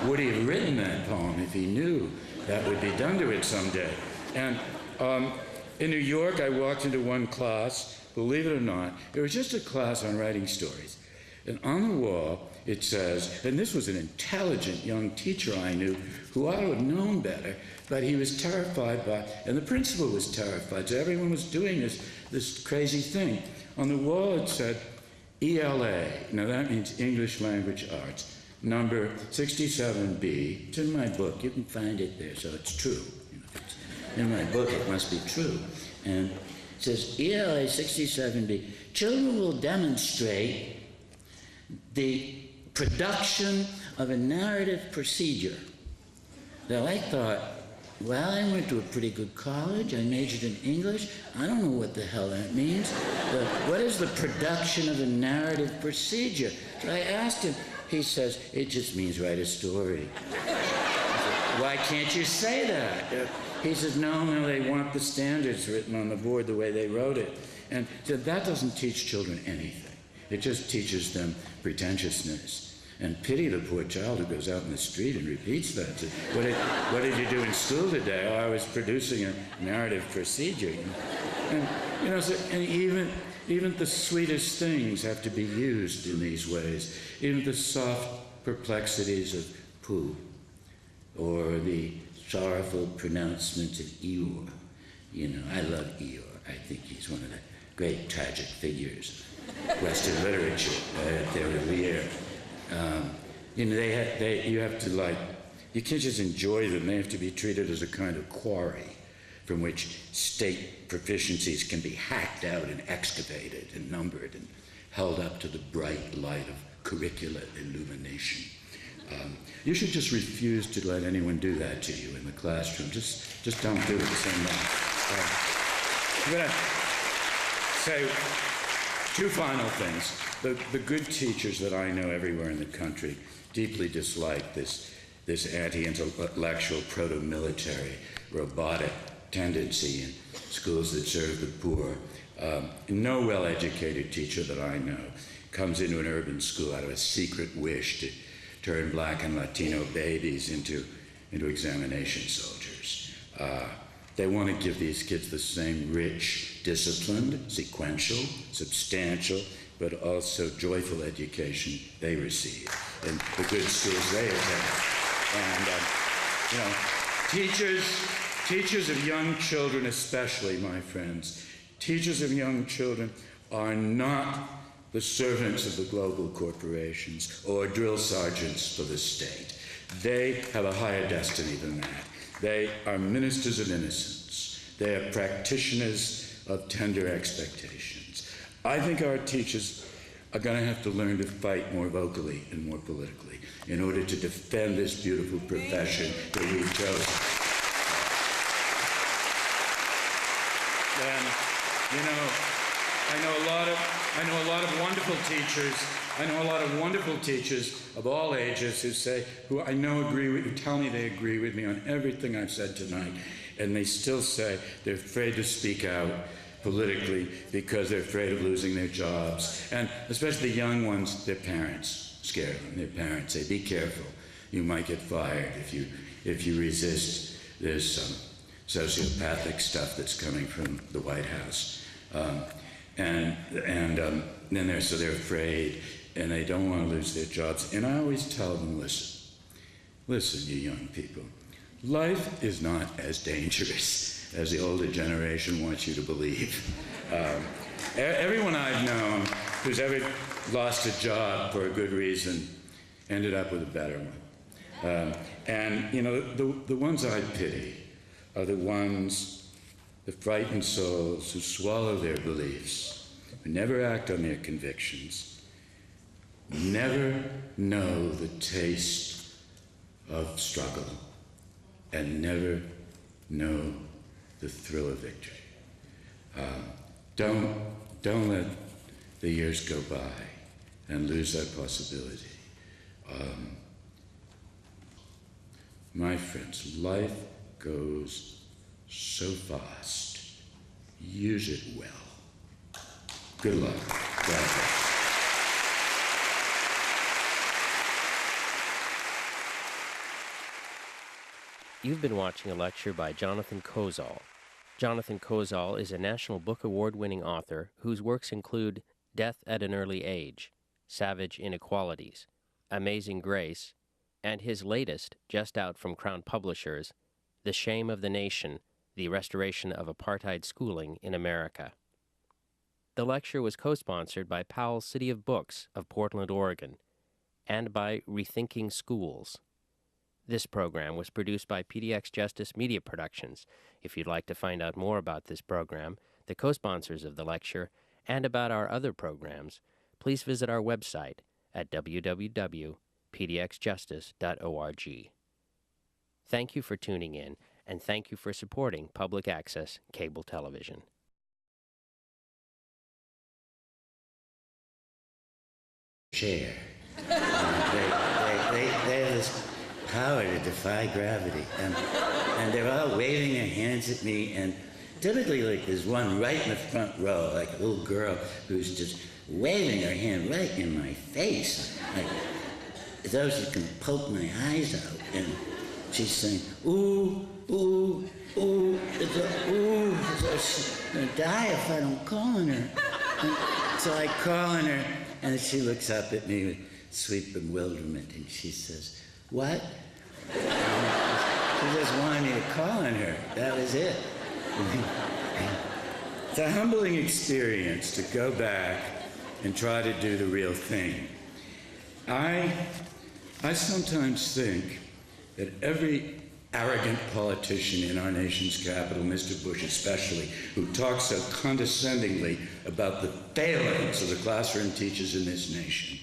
Would he have written that poem if he knew that would be done to it someday? And in New York, I walked into one class, believe it or not, it was just a class on writing stories. And on the wall, it says, and this was an intelligent young teacher I knew who ought to have known better, but he was terrified by, and the principal was terrified, so everyone was doing this crazy thing. On the wall, it said, ELA, now that means English Language Arts, number 67B. It's in my book. You can find it there, so it's true. If it's in my book, it must be true. And it says, ELA 67B, children will demonstrate the production of a narrative procedure. Now, I thought, well, I went to a pretty good college. I majored in English. I don't know what the hell that means. But what is the production of a narrative procedure? So I asked him. He says, it just means write a story. I said, why can't you say that? He says, no, they want the standards written on the board the way they wrote it. And so that doesn't teach children anything. It just teaches them pretentiousness. And pity the poor child who goes out in the street and repeats that. Says, what did you do in school today? Oh, I was producing a narrative procedure. And even the sweetest things have to be used in these ways. Even the soft perplexities of Pooh, or the sorrowful pronouncements of Eeyore. I love Eeyore. I think he's one of the great tragic figures of Western literature. There every year. You have to you can't just enjoy them. They have to be treated as a kind of quarry from which state proficiencies can be hacked out and excavated and numbered and held up to the bright light of curricular illumination. You should just refuse to let anyone do that to you in the classroom. Just don't do it. I'm going to say two final things. The good teachers that I know everywhere in the country deeply dislike this this anti-intellectual, proto-military, robotic tendency in schools that serve the poor. No well-educated teacher that I know comes into an urban school out of a secret wish to turn Black and Latino babies into examination soldiers. They want to give these kids the same rich, disciplined, sequential, substantial, but also joyful education they receive in the good schools they attend. And, teachers of young children especially, my friends, teachers of young children are not the servants of the global corporations or drill sergeants for the state. They have a higher destiny than that. They are ministers of innocence. They are practitioners of tender expectations. I think our teachers are going to have to learn to fight more vocally and more politically in order to defend this beautiful profession that we've chosen. And, I know a lot of wonderful teachers. I know a lot of wonderful teachers of all ages who I know who tell me they agree with me on everything I've said tonight, and they still say they're afraid to speak out politically because they're afraid of losing their jobs. And especially the young ones, their parents scare them. Their parents say, be careful, you might get fired if you resist this sociopathic stuff that's coming from the White House. Then they're afraid, and they don't want to lose their jobs. And I always tell them, listen, you young people, life is not as dangerous as the older generation wants you to believe. Everyone I've known who's ever lost a job for a good reason ended up with a better one. The ones I pity are the frightened souls who swallow their beliefs, who never act on their convictions, never know the taste of struggle, and never know the thrill of victory. Don't let the years go by and lose that possibility. My friends, life goes so fast. Use it well. Good luck. God bless. You've been watching a lecture by Jonathan Kozol. Jonathan Kozol is a National Book Award-winning author whose works include Death at an Early Age, Savage Inequalities, Amazing Grace, and his latest, just out from Crown Publishers, The Shame of the Nation, The Restoration of Apartheid Schooling in America. The lecture was co-sponsored by Powell City of Books of Portland, Oregon, and by Rethinking Schools. This program was produced by pdxjustice Media Productions. If you'd like to find out more about this program, the co-sponsors of the lecture, and about our other programs, please visit our website at www.pdxjustice.org. Thank you for tuning in, and thank you for supporting public access cable television. Chair. They have this power to defy gravity, and they're all waving their hands at me, and typically there's one right in the front row, like a little girl who's just waving her hand right in my face, like those that can poke my eyes out, and she's saying, ooh, ooh, ooh, ooh, she's gonna die if I don't call on her. And so I call on her, and she looks up at me with sweet bewilderment, and she says, what? She just wanted me to call on her. That was it. It's a humbling experience to go back and try to do the real thing. I sometimes think that every arrogant politician in our nation's capital, Mr. Bush especially, who talks so condescendingly about the failings of the classroom teachers in this nation,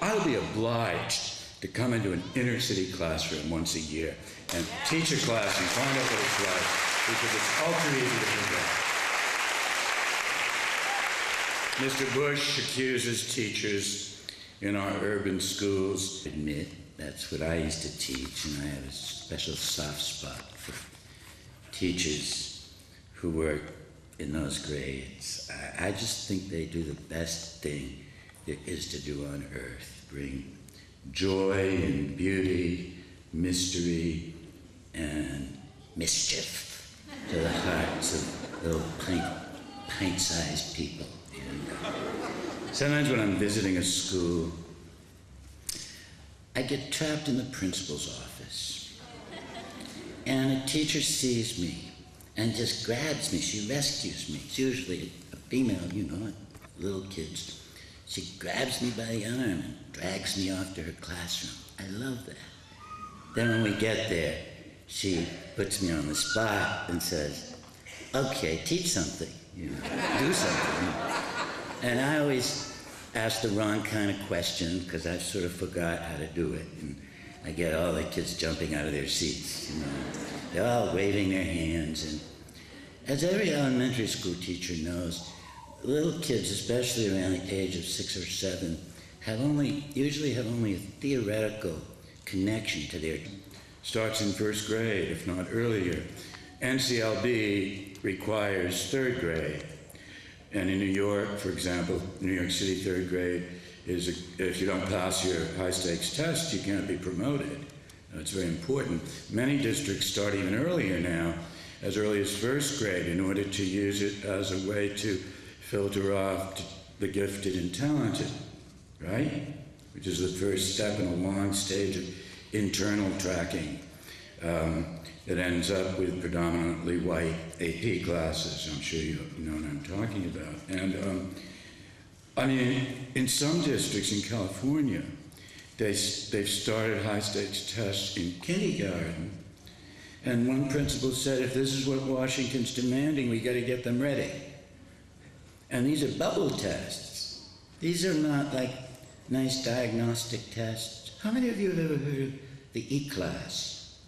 I'll be obliged to come into an inner city classroom once a year and teach a class and find out what it's like, because it's all too easy to forget. Mr. Bush accuses teachers in our urban schools, admit That's what I used to teach, and I have a special soft spot for teachers who work in those grades. I just think they do the best thing there is to do on earth. Bring joy and beauty, mystery, and mischief to the hearts of little pint-sized people. And sometimes when I'm visiting a school, I get trapped in the principal's office. And a teacher sees me and just grabs me. She rescues me. It's usually a female, little kids. She grabs me by the arm and drags me off to her classroom. I love that. Then when we get there, she puts me on the spot and says, okay, teach something, do something. And I always ask the wrong kind of question because I sort of forgot how to do it. And I get all the kids jumping out of their seats, They're all waving their hands. And as every elementary school teacher knows, little kids, especially around the age of 6 or 7, usually have only a theoretical connection to their... Starts in first grade, if not earlier. NCLB requires third grade. And in New York, for example, New York City third grade is, if you don't pass your high-stakes test, you can't be promoted. It's very important. Many districts start even earlier now, as early as first grade, in order to use it as a way to filter off the gifted and talented, right? Which is the first step in a long stage of internal tracking that ends up with predominantly white AP classes. I'm sure you know what I'm talking about. And in some districts in California, they've started high-stakes tests in kindergarten. And one principal said, if this is what Washington's demanding, we got to get them ready. And these are bubble tests. These are not like nice diagnostic tests. How many of you have ever heard of the E-class?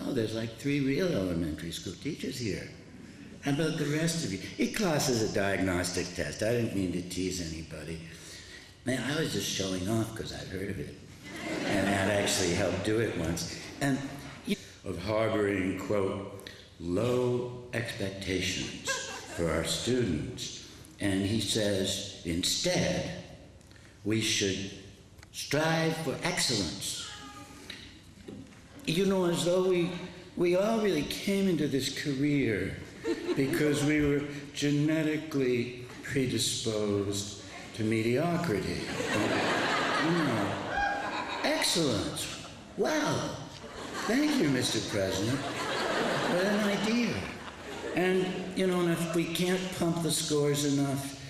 Oh, there's like 3 real elementary school teachers here. How about the rest of you? E-class is a diagnostic test. I didn't mean to tease anybody. Man, I was just showing off because I'd heard of it. And I'd actually helped do it once. And of harboring, quote, low expectations for our students. And he says, instead, we should strive for excellence. As though we all really came into this career because we were genetically predisposed to mediocrity. Excellence. Wow. Thank you, Mr. President. What an idea. And, and if we can't pump the scores enough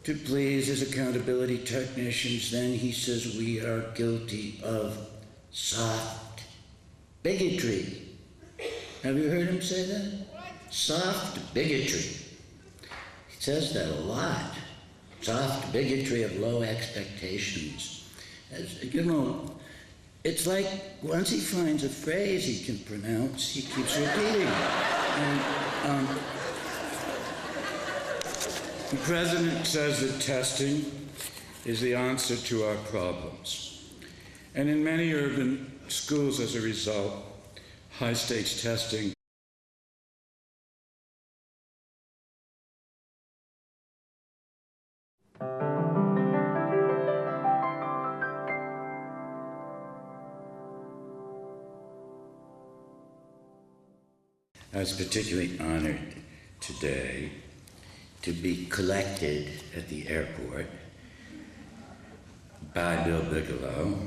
to please his accountability technicians, then he says we are guilty of soft bigotry. Have you heard him say that? Soft bigotry. He says that a lot. Soft bigotry of low expectations. It's like once he finds a phrase he can pronounce, he keeps repeating. And the president says that testing is the answer to our problems. And in many urban schools, as a result, high-stakes testing I was particularly honored today to be collected at the airport by Bill Bigelow.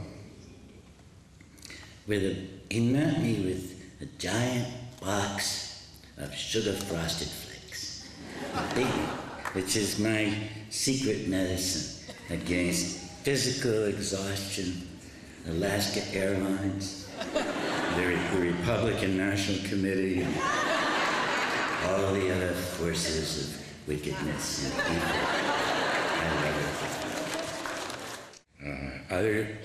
He met me with a giant box of sugar-frosted flakes, a big one, which is my secret medicine against physical exhaustion, Alaska Airlines, the Republican National Committee, and all the other forces of wickedness and evil. I love it. Are there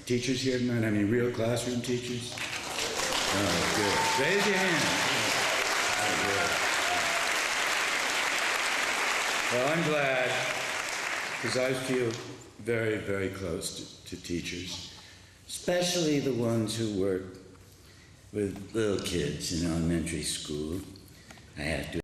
teachers here tonight? Real classroom teachers? Oh, good. Raise your hand. Oh, good. Well, I'm glad, because I feel very, very close to teachers. especially the ones who work with little kids in elementary school. I have to